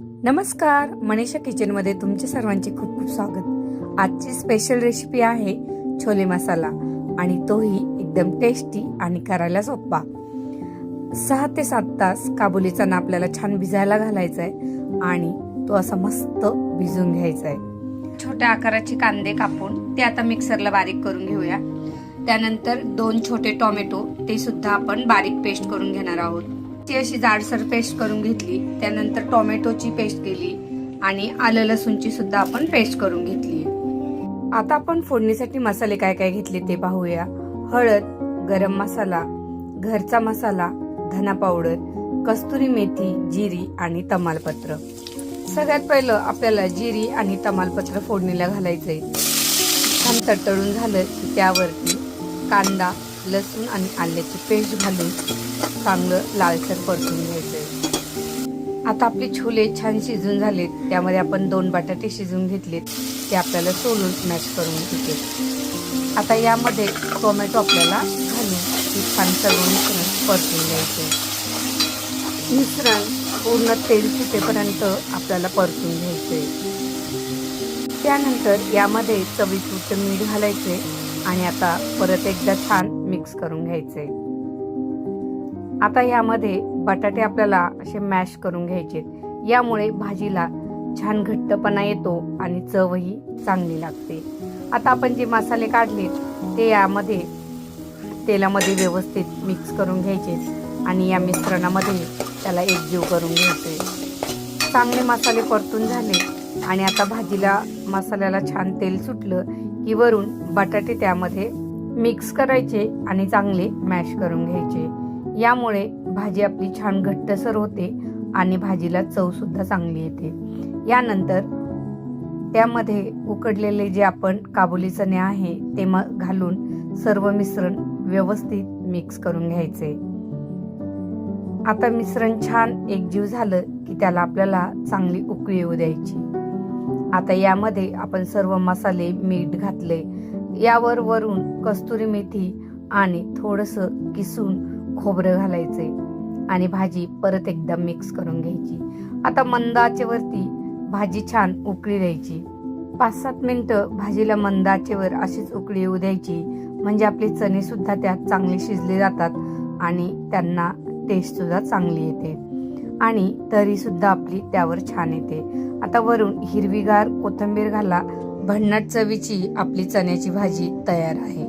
नमस्कार, मनीषा किचनमध्ये तुमचे सर्वांचे खूप खूप स्वागत। आजची स्पेशल रेसिपी आहे छोले मसाला आणि तोही एकदम टेस्टी आणि करायला सोपा। 6 ते 7 तास काबुली चणा आपल्याला छान भिजायला घालायचा आहे आणि तो असा मस्त भिजून घ्यायचा आहे। छोट्या आकाराचे कांदे कापून ते आता मिक्सरला बारीक करून घेऊया। त्यानंतर 2 छोटे टोमॅटो ते सुद्धा आपण बारीक पेस्ट करून घेणार आहोत। ती अशी जाडसर पेस्ट करून घेतली। त्यानंतर टोमॅटोची पेस्ट केली आणि आलं लसूणची सुद्धा आपण पेस्ट करून घेतली। आता आपण फोडणीसाठी मसाले काय काय घेतले ते पाहूया। हळद, गरम मसाला, घरचा मसाला, धना पावडर, कस्तुरी मेथी, जिरी आणि तमालपत्र। सगळ्यात पहिलं आपल्याला जिरी आणि तमालपत्र फोडणीला घालायचंय। छान तडतडून झालं की त्यावरती कांदा, लसूण आणि आल्याची पेस्ट घालून चांगलं लालसर परतून घ्यायचंय। आता आपले छोले छान शिजून झालेत। त्यामध्ये आपण 2 बटाटे शिजून घेतलेत, ते आपल्याला सोलून मॅश करून घ्यायचे। आता यामध्ये टोमॅटो आपल्याला घालून छान सर्व मिश्रण परतून घ्यायचे। मिश्रण पूर्ण तेल सुटेपर्यंत आपल्याला परतून घ्यायचे। त्यानंतर यामध्ये चवीपुरतं मीठ घालायचे आणि आता परत एकदा छान मिक्स करून घ्यायचे। आता यामध्ये बटाटे आपल्याला असे मॅश करून घ्यायचे। यामुळे भाजीला छान घट्टपणा येतो आणि चवही चांगली लागते। आता आपण जे मसाले काढलेत ते यामध्ये तेलामध्ये व्यवस्थित मिक्स करून घ्यायचे आणि या मिश्रणामध्ये त्याला एकजीव करून घ्यायचे। चांगले मसाले परतून झाले आणि आता भाजीला मसाल्याला छान तेल सुटलं की वरून बटाटे त्यामध्ये मिक्स करायचे आणि चांगले मॅश करून घ्यायचे। यामुळे भाजी आपली छान घट्टसर होते आणि भाजीला चव सुद्धा चांगली येते। यानंतर त्यामध्ये उकडलेले जे आपण काबुली चणे आहे ते घालून सर्व मिश्रण व्यवस्थित मिक्स करून घ्यायचे। आता मिश्रण छान एकजीव झालं की त्याला आपल्याला चांगली उकळी येऊ द्यायची। आता यामध्ये आपण सर्व मसाले, मीठ घातले। यावर वरून कस्तुरी मेथी आणि थोडंसं किसून खोबरं घालायचे आणि भाजी परत एकदा मिक्स करून घ्यायची। आता मंद आचेवरती भाजी छान उकळी द्यायची। 5-7 मिनिटं भाजीला मंद आचेवर अशीच उकळी येऊ द्यायची, म्हणजे आपले चणे सुद्धा त्यात चांगले शिजले जातात आणि त्यांना टेस्ट सुद्धा चांगली येते आणि तरी सुद्धा आपली त्यावर छान येते। आता वरून हिरवीगार कोथिंबीर घाला। भन्नाट चवीची आपली चण्याची भाजी तयार आहे।